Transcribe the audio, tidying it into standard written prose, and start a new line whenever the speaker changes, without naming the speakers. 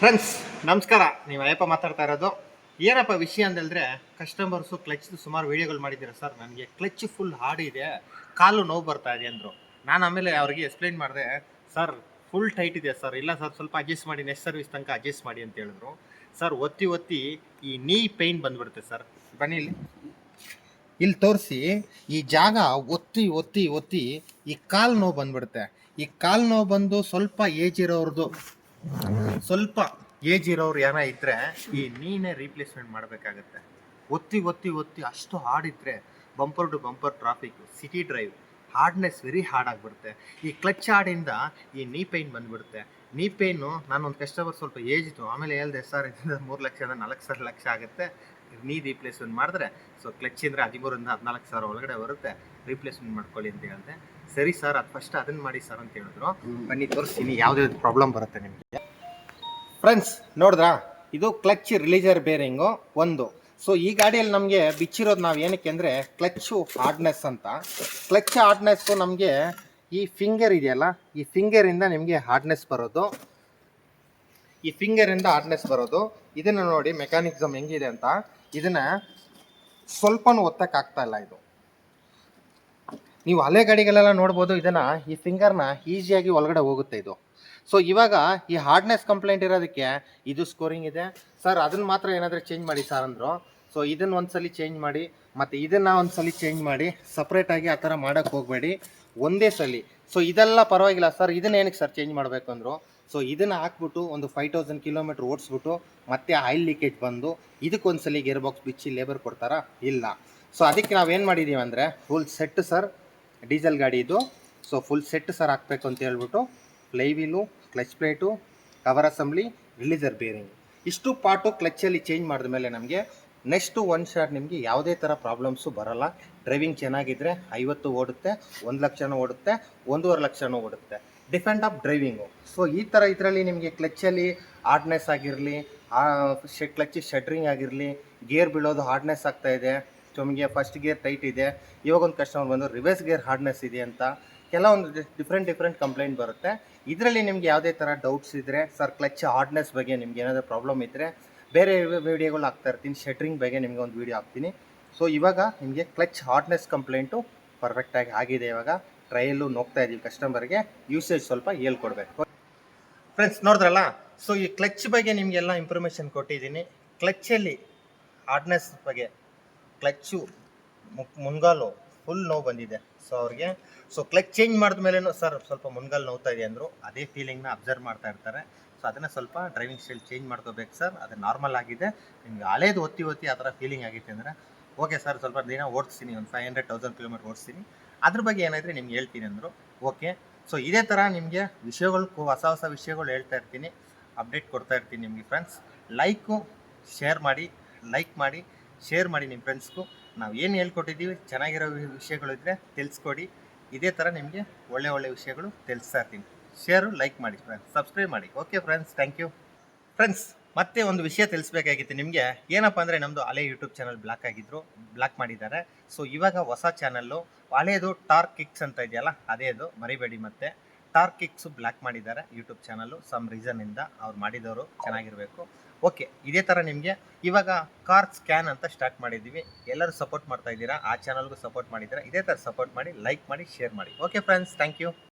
Friends ನಮಸ್ಕಾರ. ನೀವು ಅಯ್ಯಪ್ಪ ಮಾತಾಡ್ತಾ ಇರೋದು. ಏನಪ್ಪ ವಿಷಯ ಅಂತಂದರೆ, ಕಸ್ಟಮರ್ಸು ಕ್ಲಚ್ದು ಸುಮಾರು ವೀಡಿಯೋಗಳು ಮಾಡಿದ್ದೀರಾ ಸರ್, ನನಗೆ ಕ್ಲಚ್ ಫುಲ್ ಹಾಡಿದೆ, ಕಾಲು ನೋವು ಬರ್ತಾ ಇದೆ ಅಂದರು. ನಾನು ಆಮೇಲೆ ಅವ್ರಿಗೆ ಎಕ್ಸ್ಪ್ಲೈನ್ ಮಾಡಿದೆ, ಸರ್ ಫುಲ್ ಟೈಟ್ ಇದೆ ಸರ್, ಇಲ್ಲ ಸರ್ ಸ್ವಲ್ಪ ಅಡ್ಜಸ್ಟ್ ಮಾಡಿ, ನೆಕ್ಸ್ಟ್ ಸರ್ವಿಸ್ ತನಕ ಅಡ್ಜಸ್ಟ್ ಮಾಡಿ ಅಂತ ಹೇಳಿದ್ರು. ಸರ್ ಒತ್ತಿ ಒತ್ತಿ ಈ ನೀ ಪೇಯ್ನ್ ಬಂದ್ಬಿಡುತ್ತೆ ಸರ್. ಬನ್ನಿ ಇಲ್ಲಿ ತೋರಿಸಿ, ಈ ಜಾಗ ಒತ್ತಿ ಒತ್ತಿ ಒತ್ತಿ ಈ ಕಾಲು ನೋವು ಬಂದ್ಬಿಡುತ್ತೆ. ಈ ಕಾಲು ನೋವು ಬಂದು ಸ್ವಲ್ಪ ಏಜ್ ಇರೋರು ಏನೋ ಇದ್ರೆ ಈ ನೀನೇ ರೀಪ್ಲೇಸ್ಮೆಂಟ್ ಮಾಡಬೇಕಾಗತ್ತೆ. ಒತ್ತಿ ಒತ್ತಿ ಒತ್ತಿ ಅಷ್ಟು ಹಾರ್ಡಿದ್ರೆ bumper to bumper traffic, city drive, hardness very hard ಆಗಿಬಿಡುತ್ತೆ. ಈ ಕ್ಲಚ್ ಹಾರ್ಡಿಂದ ಈ ನೀ ಪೇಯ್ನ್ ಬಂದ್ಬಿಡುತ್ತೆ. ನೀ ಪೇಯ್ನು ನಾನೊಂದು ಕಸ್ಟಮರ್ ಸ್ವಲ್ಪ ಏಜಿತ್ತು, ಆಮೇಲೆ ಹೇಳಿದೆ ಸರ್ ಇದರಿಂದ 3 ಲಕ್ಷದಿಂದ 4 ಲಕ್ಷ ಆಗುತ್ತೆ, ನೀ ರೀಪ್ಲೇಸ್ಮೆಂಟ್ ಮಾಡಿದ್ರೆ ಸೊ ಕ್ಲಚ್ ಅಂದರೆ 13,000 ರಿಂದ 14,000 ಒಳಗಡೆ ಬರುತ್ತೆ, ರೀಪ್ಲೇಸ್ಮೆಂಟ್ ಮಾಡ್ಕೊಳ್ಳಿ ಅಂತ ಹೇಳಿದೆ. ಸರಿ ಸರ್, ಅದು ಫಸ್ಟ್ ಅದನ್ನು ಮಾಡಿ ಸರ್ ಅಂತ ಹೇಳಿದ್ರು. ಬನ್ನಿ ತೋರಿಸ್ತೀನಿ ಯಾವುದೇ ಪ್ರಾಬ್ಲಮ್ ಬರುತ್ತೆ ನಿಮಗೆ. ಫ್ರೆಂಡ್ಸ್ ನೋಡಿದ್ರಾ, ಇದು ಕ್ಲಚ್ ರಿಲೀಜರ್ ಬೇರಿಂಗು ಒಂದು. ಸೊ ಈ ಗಾಡಿಯಲ್ಲಿ ನಮಗೆ ಬಿಚ್ಚಿರೋದು ನಾವು ಏನಕ್ಕೆ ಅಂದರೆ ಕ್ಲಚ್ಚು ಹಾರ್ಡ್ನೆಸ್ ಅಂತ. ಕ್ಲಚ್ ಹಾರ್ಡ್ನೆಸ್ಸು ನಮಗೆ ಈ ಫಿಂಗರ್ ಇದೆಯಲ್ಲ, ಈ ಫಿಂಗರಿಂದ ನಿಮಗೆ ಹಾರ್ಡ್ನೆಸ್ ಬರೋದು, ಇದನ್ನು ನೋಡಿ ಮೆಕ್ಯಾನಿಸಮ್ ಹೆಂಗಿದೆ ಅಂತ. ಇದನ್ನು ಸ್ವಲ್ಪನೂ ಒತ್ತಕ್ಕಾಗ್ತಾ ಇಲ್ಲ. ಇದು ನೀವು ಹಳೆ ಗಾಡಿಗಳೆಲ್ಲ ನೋಡ್ಬೋದು, ಇದನ್ನು ಈ ಫಿಂಗರ್ನ ಈಸಿಯಾಗಿ ಒಳಗಡೆ ಹೋಗುತ್ತೆ ಇದು. ಸೊ ಇವಾಗ ಈ ಹಾರ್ಡ್ನೆಸ್ ಕಂಪ್ಲೇಂಟ್ ಇರೋದಕ್ಕೆ ಇದು ಸ್ಕೋರಿಂಗ್ ಇದೆ ಸರ್, ಅದನ್ನು ಮಾತ್ರ ಏನಾದರೂ ಚೇಂಜ್ ಮಾಡಿ ಸರ್ ಅಂದರು. ಸೊ ಇದನ್ನು ಒಂದ್ಸಲಿ ಚೇಂಜ್ ಮಾಡಿ, ಮತ್ತು ಇದನ್ನು ಒಂದ್ಸಲಿ ಚೇಂಜ್ ಮಾಡಿ, ಸಪ್ರೇಟಾಗಿ ಆ ಥರ ಮಾಡೋಕ್ಕೆ ಹೋಗಬೇಡಿ, ಒಂದೇ ಸಲ. ಸೊ ಇದೆಲ್ಲ ಪರವಾಗಿಲ್ಲ ಸರ್, ಇದನ್ನ ಏನಕ್ಕೆ ಸರ್ ಚೇಂಜ್ ಮಾಡಬೇಕು ಅಂದರು. ಸೊ ಇದನ್ನು ಹಾಕ್ಬಿಟ್ಟು ಒಂದು 5,000 ಕಿಲೋಮೀಟ್ರ್ ಓಡಿಸ್ಬಿಟ್ಟು ಮತ್ತೆ ಆಯಿಲ್ ಲೀಕೇಜ್ ಬಂದು ಇದಕ್ಕೊಂದ್ಸಲಿ ಗೇರ್ ಬಾಕ್ಸ್ ಬಿಚ್ಚಿ ಲೇಬರ್ ಕೊಡ್ತಾರಾ? ಇಲ್ಲ. ಸೊ ಅದಕ್ಕೆ ನಾವೇನು ಮಾಡಿದ್ದೀವಿ ಅಂದರೆ ಫುಲ್ ಸೆಟ್ ಸರ್, ಡೀಸೆಲ್ ಗಾಡಿ ಇದು. ಸೊ ಫುಲ್ ಸೆಟ್ ಸರ್ ಹಾಕಬೇಕು ಅಂತ ಹೇಳ್ಬಿಟ್ಟು fly wheel, clutch plate, cover assembly, releaser bearing, ಇಷ್ಟು ಪಾರ್ಟು ಕ್ಲಚ್ಚಲ್ಲಿ ಚೇಂಜ್ ಮಾಡಿದ ಮೇಲೆ ನಮಗೆ ನೆಕ್ಸ್ಟು ಒನ್ ಶಾಟ್ ನಿಮಗೆ ಯಾವುದೇ ಥರ ಪ್ರಾಬ್ಲಮ್ಸು ಬರೋಲ್ಲ. ಡ್ರೈವಿಂಗ್ ಚೆನ್ನಾಗಿದ್ದರೆ 50 ಓಡುತ್ತೆ, 1 ಲಕ್ಷನೂ ಓಡುತ್ತೆ, 1.5 ಲಕ್ಷನೂ ಓಡುತ್ತೆ, ಡಿಪೆಂಡ್ ಆಫ್ ಡ್ರೈವಿಂಗು. ಸೊ ಈ ಥರ ಇದರಲ್ಲಿ ನಿಮಗೆ ಕ್ಲಚ್ಚಲ್ಲಿ ಹಾರ್ಡ್ನೆಸ್ ಆಗಿರಲಿ, ಕ್ಲಚ್ ಶಟ್ರಿಂಗ್ ಆಗಿರಲಿ, ಗೇರ್ ಬೀಳೋದು ಹಾರ್ಡ್ನೆಸ್ ಆಗ್ತಾಯಿದೆ, ಸೊ ನಿಮಗೆ ಫಸ್ಟ್ ಗೇರ್ ಟೈಟ್ ಇದೆ, ಇವಾಗ ಒಂದು ಕಸ್ಟಮರ್ ಬಂದು ರಿವರ್ಸ್ ಗೇರ್ ಹಾರ್ಡ್ನೆಸ್ ಇದೆ ಅಂತ ಕೆಲವೊಂದು ಡಿಫ್ರೆಂಟ್ ಕಂಪ್ಲೇಂಟ್ ಬರುತ್ತೆ. ಇದರಲ್ಲಿ ನಿಮ್ಗೆ ಯಾವುದೇ ಥರ ಡೌಟ್ಸ್ ಇದ್ದರೆ ಸರ್, ಕ್ಲಚ್ ಹಾರ್ಡ್ನೆಸ್ ಬಗ್ಗೆ ನಿಮ್ಗೆ ಏನಾದರೂ ಪ್ರಾಬ್ಲಮ್ ಇದ್ದರೆ ಬೇರೆ ವೀಡಿಯೋಗಳು ಹಾಕ್ತಾ ಇರ್ತೀನಿ, ಶಟ್ರಿಂಗ್ ಬಗ್ಗೆ ನಿಮಗೆ ಒಂದು ವೀಡಿಯೋ ಹಾಕ್ತೀನಿ. ಸೊ ಇವಾಗ ನಿಮಗೆ ಕ್ಲಚ್ ಹಾರ್ಡ್ನೆಸ್ ಕಂಪ್ಲೇಂಟು ಪರ್ಫೆಕ್ಟಾಗಿ ಆಗಿದೆ. ಇವಾಗ ಟ್ರಯಲ್ಲು ನೋಗ್ತಾ ಇದ್ದೀವಿ, ಕಸ್ಟಮರ್ಗೆ ಯೂಸೇಜ್ ಸ್ವಲ್ಪ ಹೇಳ್ಕೊಡ್ಬೇಕು. ಫ್ರೆಂಡ್ಸ್ ನೋಡಿದ್ರಲ್ಲ, ಸೊ ಈ ಕ್ಲಚ್ ಬಗ್ಗೆ ನಿಮಗೆಲ್ಲ ಇನ್ಫಾರ್ಮೇಷನ್ ಕೊಟ್ಟಿದ್ದೀನಿ. ಕ್ಲಚ್ಚಲ್ಲಿ ಹಾರ್ಡ್ನೆಸ್ ಬಗ್ಗೆ, ಕ್ಲಚ್ಚು ಮುನ್ಗಾಲು ಫುಲ್ ನೋವು ಬಂದಿದೆ ಸೊ ಅವ್ರಿಗೆ. ಸೊ ಕ್ಲಚ್ ಚೇಂಜ್ ಮಾಡಿದ ಮೇಲೂ ಸರ್ ಸ್ವಲ್ಪ ಮುನ್ಗಾಲು ನೋವ್ತಾ ಇದೆ ಅಂದರು. ಅದೇ ಫೀಲಿಂಗ್ನ ಅಬ್ಸರ್ವ್ ಮಾಡ್ತಾ ಇರ್ತಾರೆ. ಸೊ ಅದನ್ನು ಸ್ವಲ್ಪ ಡ್ರೈವಿಂಗ್ ಸ್ಟೈಲ್ ಚೇಂಜ್ ಮಾಡ್ಕೋಬೇಕು ಸರ್, ಅದು ನಾರ್ಮಲ್ ಆಗಿದೆ. ನಿಮ್ಗೆ ಹಳೇದು ಒತ್ತಿ ಆ ಥರ ಫೀಲಿಂಗ್ ಆಗಿತ್ತು ಅಂದರೆ ಓಕೆ ಸರ್, ಸ್ವಲ್ಪ ದಿನ ಓಡಿಸ್ತೀನಿ, ಒಂದು 500,000 ಕಿಲೋಮೀಟ್ರ್ ಓಡಿಸ್ತೀನಿ, ಅದ್ರ ಬಗ್ಗೆ ಏನಾದರೆ ನಿಮ್ಗೆ ಹೇಳ್ತೀನಿ ಅಂದರು. ಓಕೆ. ಸೊ ಇದೇ ಥರ ನಿಮಗೆ ವಿಷಯಗಳು, ಹೊಸ ವಿಷಯಗಳು ಹೇಳ್ತಾ ಇರ್ತೀನಿ, ಅಪ್ಡೇಟ್ ಕೊಡ್ತಾ ಇರ್ತೀನಿ ನಿಮಗೆ. ಫ್ರೆಂಡ್ಸ್ ಶೇರ್ ಮಾಡಿ ನಿಮ್ಮ ಫ್ರೆಂಡ್ಸ್ಗೂ. ನಾವು ಏನು ಹೇಳ್ಕೊಟ್ಟಿದ್ದೀವಿ, ಚೆನ್ನಾಗಿರೋ ವಿಷಯಗಳಿದ್ದರೆ ತಿಳಿಸ್ಕೊಡಿ. ಇದೇ ಥರ ನಿಮಗೆ ಒಳ್ಳೆ ವಿಷಯಗಳು ತಿಳಿಸ್ತಾ ಇರ್ತೀನಿ. ಲೈಕ್ ಮಾಡಿ ಫ್ರೆಂಡ್ಸ್, ಸಬ್ಸ್ಕ್ರೈಬ್ ಮಾಡಿ. Okay friends, thank you. Friends ಮತ್ತೆ ಒಂದು ವಿಷಯ ತಿಳಿಸ್ಬೇಕಾಗಿತ್ತು ನಿಮಗೆ. ಏನಪ್ಪ ಅಂದರೆ ನಮ್ಮದು ಹಳೆ ಯೂಟ್ಯೂಬ್ ಚಾನಲ್ ಬ್ಲಾಕ್ ಮಾಡಿದ್ದಾರೆ. ಸೊ ಇವಾಗ ಹೊಸ ಚಾನಲ್ಲು, ಹಳೆಯದು ಟಾರ್ಕ್ ಕಿಕ್ಸ್ ಅಂತ ಇದೆಯಲ್ಲ, ಅದೇ ಅದು ಮರಿಬೇಡಿ. ಮತ್ತೆ ಟಾರ್ಕ್ ಕಿಕ್ಸು ಬ್ಲಾಕ್ ಮಾಡಿದ್ದಾರೆ ಯೂಟ್ಯೂಬ್ ಚಾನಲ್ಲು, ಸಮ್ ರೀಸನ್ನಿಂದ. ಅವ್ರು ಮಾಡಿದವರು ಚೆನ್ನಾಗಿರಬೇಕು. ಓಕೆ, ಇದೇ ಥರ ನಿಮಗೆ ಇವಾಗ ಕಾರ್ ಸ್ಕ್ಯಾನ್ ಅಂತ ಸ್ಟಾರ್ಟ್ ಮಾಡಿದ್ದೀವಿ. ಎಲ್ಲರೂ ಸಪೋರ್ಟ್ ಮಾಡ್ತಾ ಇದ್ದೀರಾ, ಆ ಚಾನಲ್ಗೂ ಸಪೋರ್ಟ್ ಮಾಡಿದ್ದೀರಾ. ಇದೇ ಥರ ಸಪೋರ್ಟ್ ಮಾಡಿ, ಲೈಕ್ ಮಾಡಿ, ಶೇರ್ ಮಾಡಿ. Okay friends, thank you.